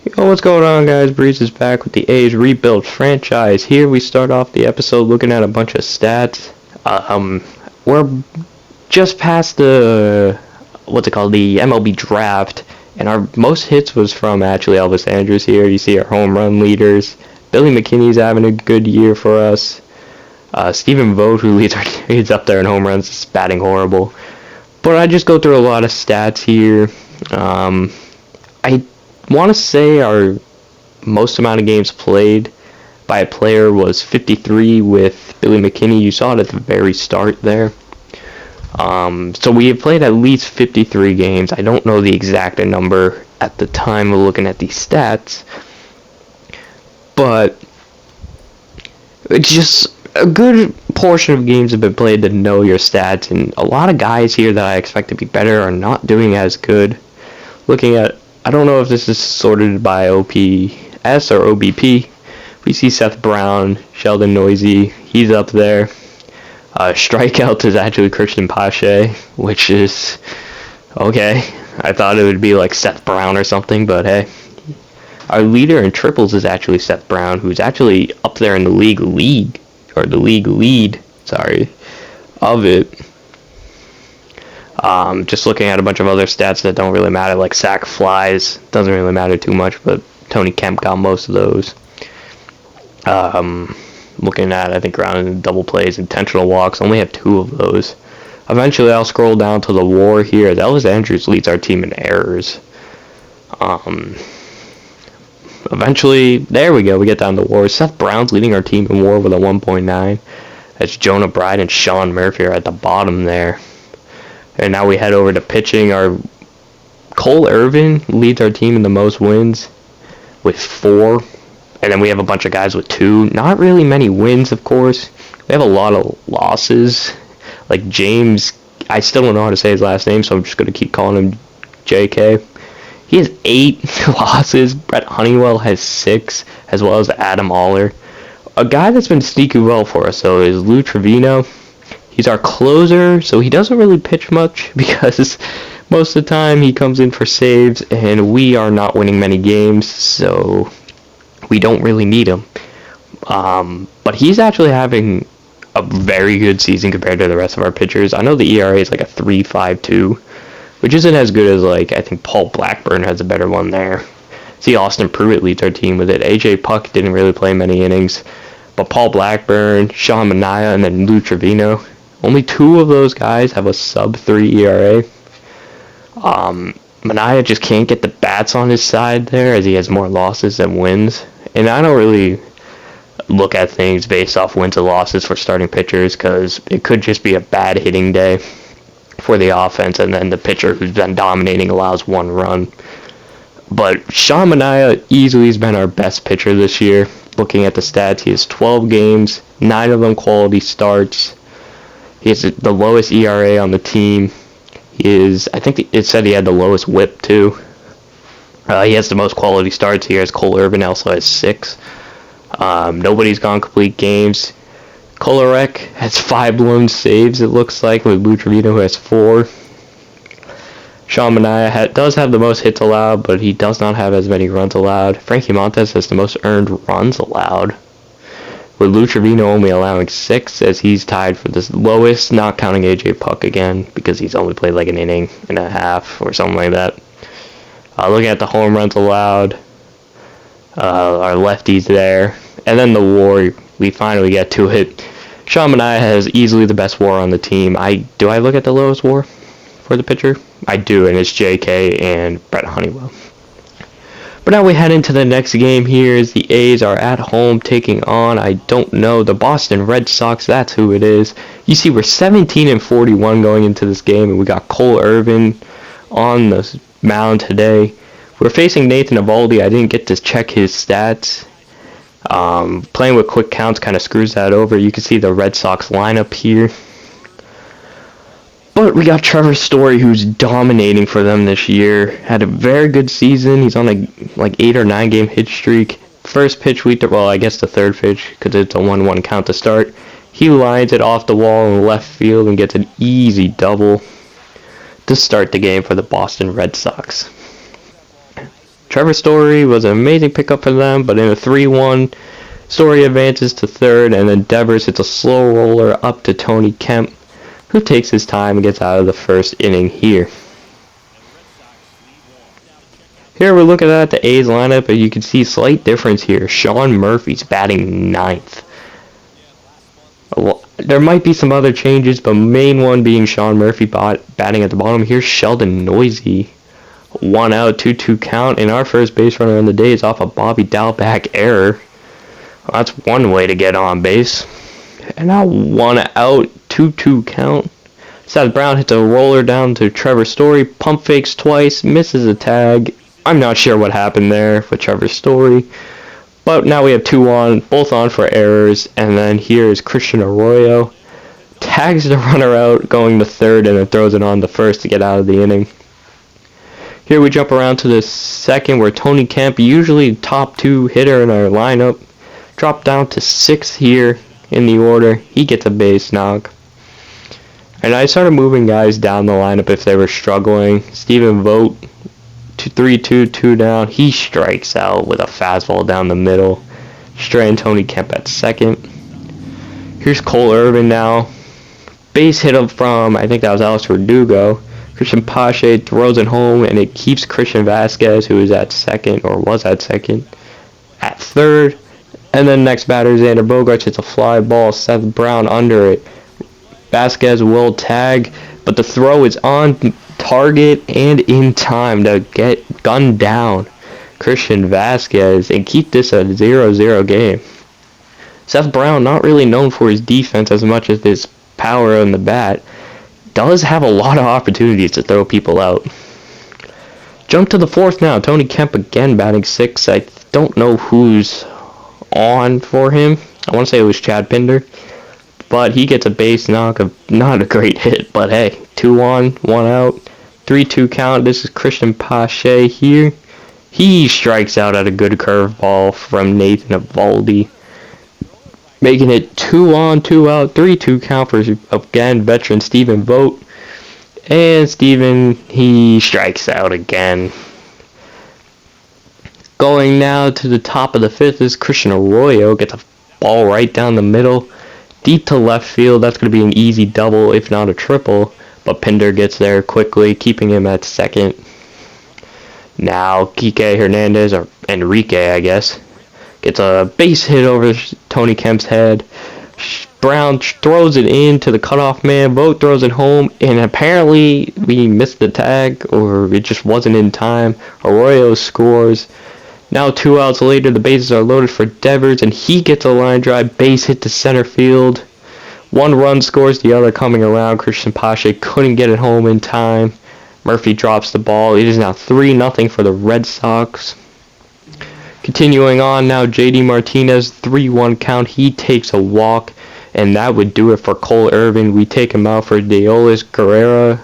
Yo, what's going on, guys? Breeze is back with the A's rebuild franchise. Here we start off the episode looking at a bunch of stats. We're just past the the MLB draft, and our most hits was from actually Elvis Andrus here. You see our home run leaders. Billy McKinney's having a good year for us. Stephen Vogt, who leads up there in home runs, is batting horrible. But I just go through a lot of stats here. I want to say our most amount of games played by a player was 53 with Billy McKinney. You saw it at the very start there. So we have played at least 53 games. I don't know the exact number at the time of looking at these stats, but it's just a good portion of games have been played to know your stats, and a lot of guys here that I expect to be better are not doing as good. Looking at, I don't know if this is sorted by OPS or OBP. We see Seth Brown, Sheldon Noisy, he's up there. Strikeout is actually Christian Pache, which is okay. I thought it would be like Seth Brown or something, but hey. Our leader in triples is actually Seth Brown, who's actually up there in the league lead of it. Just looking at a bunch of other stats that don't really matter, like sack flies, doesn't really matter too much, but Tony Kemp got most of those. Looking at, I think, ground and double plays, intentional walks, only have 2 of those. Eventually, I'll scroll down to the WAR here. Elvis Andrus leads our team in errors. Eventually, there we go, we get down to WAR. Seth Brown's leading our team in WAR with a 1.9. That's Jonah Bride and Sean Murphy are at the bottom there. And now we head over to pitching. Our Cole Irvin leads our team in the most wins with 4. And then we have a bunch of guys with 2. Not really many wins, of course. We have a lot of losses. Like James, I still don't know how to say his last name, so I'm just going to keep calling him JK. He has 8 losses. Brett Honeywell has 6, as well as Adam Aller. A guy that's been sneaky well for us, though, is Lou Trevino. He's our closer, so he doesn't really pitch much because most of the time he comes in for saves, and we are not winning many games, so we don't really need him. But he's actually having a very good season compared to the rest of our pitchers. I know the ERA is like a 3.52, which isn't as good as, like, I think Paul Blackburn has a better one there. See, Austin Pruitt leads our team with it. AJ Puck didn't really play many innings, but Paul Blackburn, Sean Manaea, and then Lou Trevino. Only 2 of those guys have a sub-3 ERA. Manaea just can't get the bats on his side there, as he has more losses than wins. And I don't really look at things based off wins and losses for starting pitchers, because it could just be a bad hitting day for the offense, and then the pitcher who's been dominating allows 1 run. But Sean Manaea easily has been our best pitcher this year. Looking at the stats, he has 12 games, 9 of them quality starts. He has the lowest ERA on the team. I think it said he had the lowest WHIP too. He has the most quality starts here, as Cole Irvin also has 6. Nobody's gone complete games. Kolarek has 5 blown saves, it looks like, with Lou Trevino, who has 4. Sean Manaea does have the most hits allowed, but he does not have as many runs allowed. Frankie Montes has the most earned runs allowed, with Lou Trevino only allowing 6, as he's tied for the lowest, not counting AJ Puck again, because he's only played like an inning and a half or something like that. Looking at the home runs allowed, our lefties there, and then the WAR, we finally get to it. Sean Manaea has easily the best WAR on the team. Do I look at the lowest WAR for the pitcher? I do, and it's JK and Brett Honeywell. But now we head into the next game here, as the A's are at home taking on, I don't know, the Boston Red Sox. That's who it is. You see, we're 17-41 going into this game, and we got Cole Irvin on the mound today. We're facing Nathan Eovaldi. I didn't get to check his stats. Playing with quick counts kind of screws that over. You can see the Red Sox lineup here. But we got Trevor Story, who's dominating for them this year. Had a very good season. He's on a 8 or 9 game hit streak. First pitch I guess the third pitch, because it's a 1-1 count to start. He lines it off the wall in left field and gets an easy double to start the game for the Boston Red Sox. Trevor Story was an amazing pickup for them, but in a 3-1, Story advances to third, and then Devers hits a slow roller up to Tony Kemp, who takes his time and gets out of the first inning here. Here we're looking at the A's lineup, and you can see slight difference here. Sean Murphy's batting ninth. There might be some other changes, but main one being Sean Murphy batting at the bottom. Here's Sheldon Noisy. 1 out, 2-2 count, and our first base runner on the day is off a Bobby Dalbec error. Well, that's one way to get on base. And now 1 out, 2-2 count. Seth Brown hits a roller down to Trevor Story, pump fakes twice, misses a tag. I'm not sure what happened there with Trevor Story. But now we have 2 on, both on for errors, and then here is Christian Arroyo. Tags the runner out, going to third, and then throws it on to first to get out of the inning. Here we jump around to the second, where Tony Kemp, usually top 2 hitter in our lineup, dropped down to 6th here in the order. He gets a base knock. And I started moving guys down the lineup if they were struggling. Stephen Vogt, 3-2, 2 down. He strikes out with a fastball down the middle. Straying Tony Kemp at second. Here's Cole Irvin now. Base hit up from, I think that was Alex Verdugo. Christian Pache throws it home, and it keeps Christian Vasquez, who is at second, or was at second, at third. And then next batter, Xander Bogaerts hits a fly ball. Seth Brown under it. Vasquez will tag, but the throw is on target and in time to get gunned down Christian Vasquez and keep this a 0-0 game. Seth Brown, not really known for his defense as much as his power on the bat, does have a lot of opportunities to throw people out. Jump to the fourth now. Tony Kemp again batting 6th. I don't know who's on for him. I want to say it was Chad Pinder. But he gets a base knock of not a great hit, but hey, 2 on, 1 out, 3-2 count. This is Christian Pache here. He strikes out at a good curveball from Nathan Eovaldi, making it 2 on, 2 out, 3-2 count for, again, veteran Stephen Vogt. And Stephen, he strikes out again. Going now to the top of the 5th is Christian Arroyo. Gets a ball right down the middle. Deep to left field. That's going to be an easy double, if not a triple. But Pinder gets there quickly, keeping him at second. Now, Kike Hernandez, or Enrique, I guess, gets a base hit over Tony Kemp's head. Brown throws it in to the cutoff man. Vogt throws it home, and apparently we missed the tag, or it just wasn't in time. Arroyo scores. Now 2 outs later, the bases are loaded for Devers, and he gets a line drive base hit to center field. 1 run scores, the other coming around. Christian Pache couldn't get it home in time. Murphy drops the ball. It is now 3-0 for the Red Sox. Continuing on now, JD Martinez, 3-1 count. He takes a walk, and that would do it for Cole Irvin. We take him out for Deolis Guerra.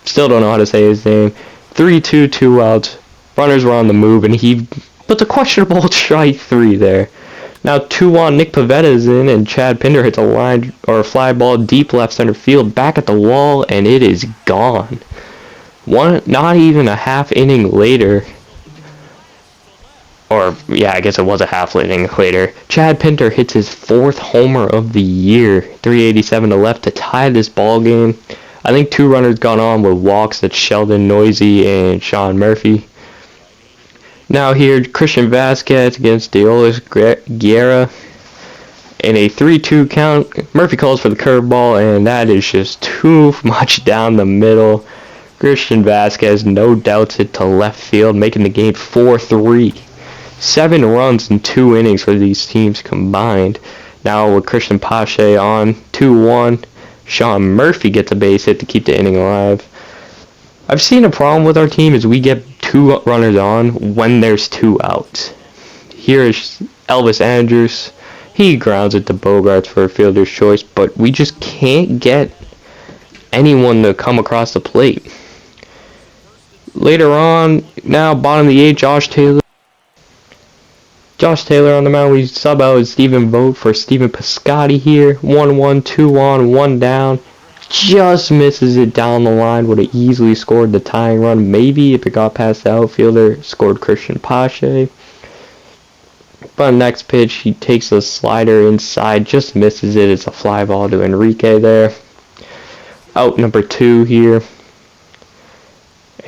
Still don't know how to say his name. 3-2, 2 outs. Runners were on the move, and he puts a questionable strike 3 there. Now 2 on, Nick Pavetta's in, and Chad Pinder hits a line or a fly ball deep left center field, back at the wall, and it is gone. Not even a half inning later, or yeah, I guess it was a half inning later, Chad Pinder hits his 4th homer of the year, 387 to left to tie this ball game. I think 2 runners gone on with walks. That's Sheldon Noisy and Sean Murphy. Now here, Christian Vasquez against Deolis Guerra in a 3-2 count. Murphy calls for the curveball, and that is just too much down the middle. Christian Vasquez no doubts it to left field, making the game 4-3. 7 runs in 2 innings for these teams combined. Now with Christian Pache on, 2-1. Sean Murphy gets a base hit to keep the inning alive. I've seen a problem with our team is we get 2 runners on when there's 2 outs. Here is Elvis Andrews. He grounds it to Bogaerts for a fielder's choice, but we just can't get anyone to come across the plate. Later on, now bottom of the 8th, Josh Taylor on the mound. We sub out Stephen Vogt for Stephen Piscotty here. 1-1, 2 on, 1 down. just misses it down the line. Would have easily scored the tying run. Maybe if it got past the outfielder, scored Christian Pache. But next pitch, he takes a slider inside, just misses it. It's a fly ball to Enrique there. Out number 2 here.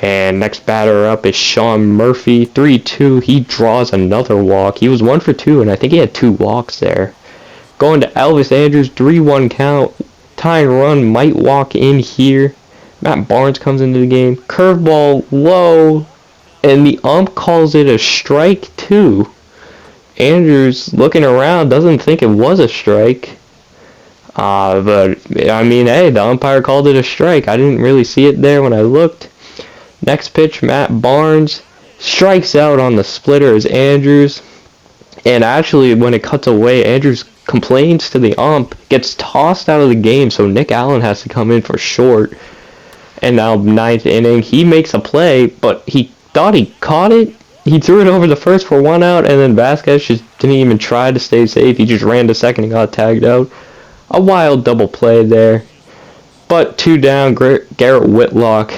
And next batter up is Sean Murphy, 3-2. He draws another walk. He was 1 for 2, and I think he had 2 walks there. Going to Elvis Andrus, 3-1 count. Tying run, might walk in here. Matt Barnes comes into the game. Curveball low, and the ump calls it a strike 2. Andrews looking around, doesn't think it was a strike. But, I mean, hey, the umpire called it a strike. I didn't really see it there when I looked. Next pitch, Matt Barnes strikes out on the splitter as Andrews. And actually, when it cuts away, Andrews complains to the ump, gets tossed out of the game, so Nick Allen has to come in for short. And now, 9th inning, he makes a play, but he thought he caught it. He threw it over the first for 1 out, and then Vasquez just didn't even try to stay safe. He just ran to second and got tagged out. A wild double play there. But 2 down, Garrett Whitlock,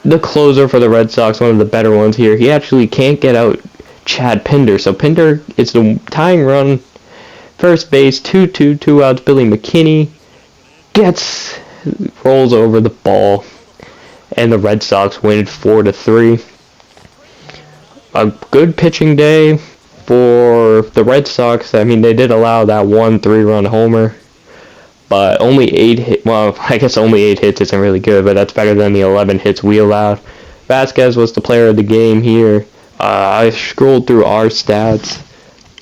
the closer for the Red Sox, one of the better ones here. He actually can't get out Chad Pinder. So Pinder, it's the tying run. First base, 2-2, 2 outs. Billy McKinney rolls over the ball. And the Red Sox win 4-3. A good pitching day for the Red Sox. I mean, they did allow that 1 3-run homer, but only 8 hits. Well, I guess only 8 hits isn't really good, but that's better than the 11 hits we allowed. Vasquez was the player of the game here. I scrolled through our stats.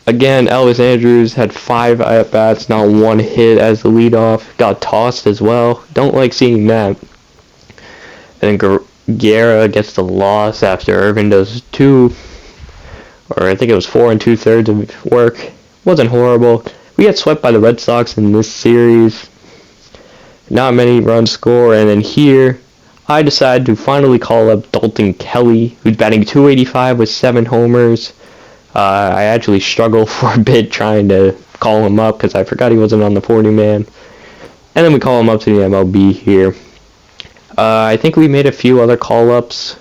Again, Elvis Andrus had 5 at-bats, not 1 hit as the leadoff. Got tossed as well. Don't like seeing that. And Guerra gets the loss after Irvin does 4 2/3 of work. Wasn't horrible. We got swept by the Red Sox in this series. Not many runs scored, and then here I decided to finally call up Dalton Kelly, who's batting .285 with 7 homers. I actually struggled for a bit trying to call him up because I forgot he wasn't on the 40-man. And then we call him up to the MLB here. I think we made a few other call-ups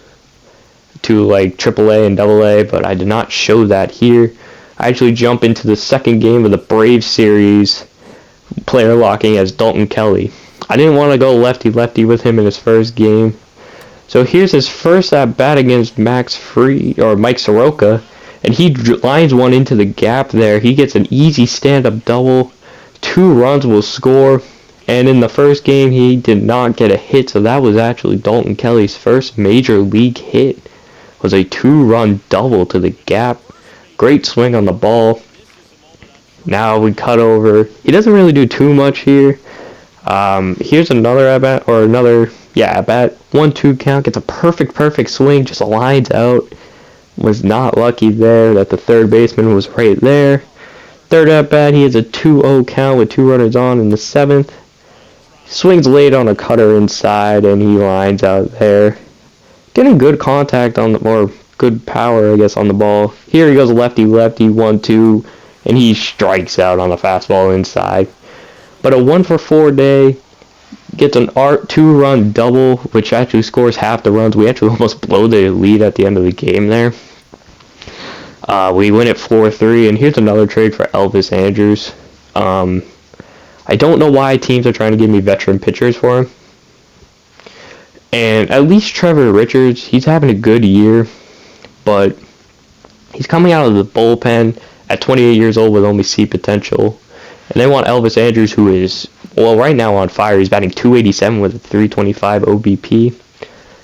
to like AAA and AA, but I did not show that here. I actually jump into the second game of the Braves series, player locking as Dalton Kelly. I didn't want to go lefty-lefty with him in his first game. So here's his first at-bat against Mike Soroka, and he lines one into the gap there. He gets an easy stand-up double. 2 runs will score. And in the first game, he did not get a hit, so that was actually Dalton Kelly's first major league hit. It was a 2-run double to the gap. Great swing on the ball. Now we cut over. He doesn't really do too much here. Here's another at-bat, at-bat. 1-2 count, gets a perfect swing, just lines out. Was not lucky there that the third baseman was right there. Third at-bat, he has a 2-0 count with 2 runners on in the 7th. Swings late on a cutter inside, and he lines out there. Getting good contact good power, I guess, on the ball. Here he goes lefty-lefty, 1-2, and he strikes out on the fastball inside. But a 1-for-4 day, gets an 2-run double, which actually scores half the runs. We actually almost blow the lead at the end of the game there. We win at 4-3, and here's another trade for Elvis Andrus. I don't know why teams are trying to give me veteran pitchers for him. And at least Trevor Richards, he's having a good year, but he's coming out of the bullpen at 28 years old with only C potential. And they want Elvis Andrus, who is, right now on fire. He's batting .287 with a .325 OBP.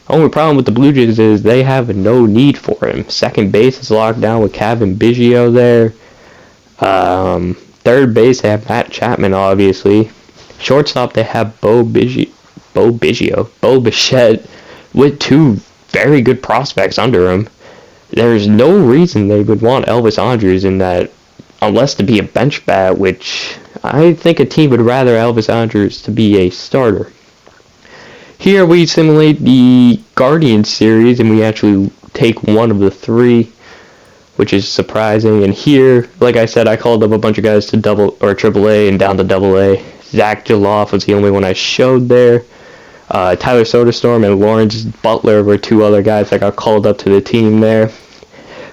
Only problem with the Blue Jays is they have no need for him. Second base is locked down with Kevin Biggio there. Third base, they have Matt Chapman, obviously. Shortstop, they have Bo Bichette, with 2 very good prospects under him. There's no reason they would want Elvis Andrus in that, unless to be a bench bat, which I think a team would rather Elvis Andrus to be a starter. Here we simulate the Guardians series, and we actually take one of the 3, which is surprising. And here, like I said, I called up a bunch of guys to AAA and down to AA. Zach Jaloff was the only one I showed there. Tyler Soderstrom and Lawrence Butler were two other guys that got called up to the team there.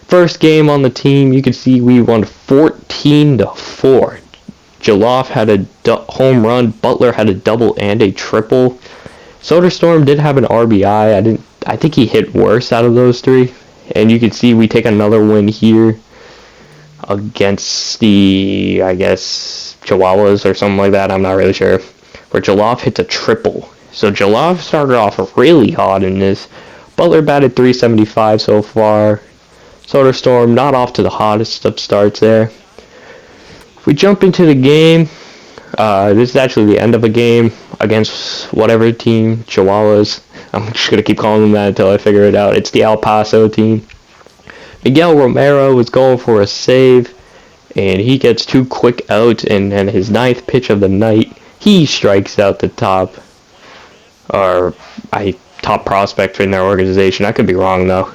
First game on the team, you can see we won 14-4. Jaloff had a home run. Butler had a double and a triple. Soderstrom did have an RBI. I think he hit worse out of those three. And you can see we take another win here against the, I guess, Chihuahuas or something like that. I'm not really sure. Where Jaloff hits a triple. So Jaloff started off really hot in this. Butler batted .375 so far. Soderstrom not off to the hottest of starts there. If we jump into the game, this is actually the end of a game against whatever team, Chihuahuas. I'm just going to keep calling them that until I figure it out. It's the El Paso team. Miguel Romero was going for a save, and he gets 2 quick outs, and then his 9th pitch of the night, he strikes out the top prospect in their organization. I could be wrong, though.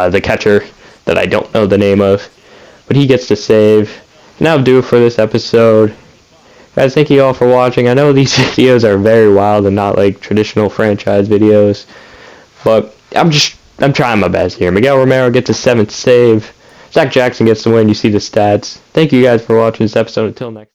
The catcher that I don't know the name of, but he gets the save. And that'll do it for this episode. Guys, thank you all for watching. I know these videos are very wild and not like traditional franchise videos, but I'm trying my best here. Miguel Romero gets a 7th save. Zach Jackson gets the win. You see the stats. Thank you guys for watching this episode. Until next time.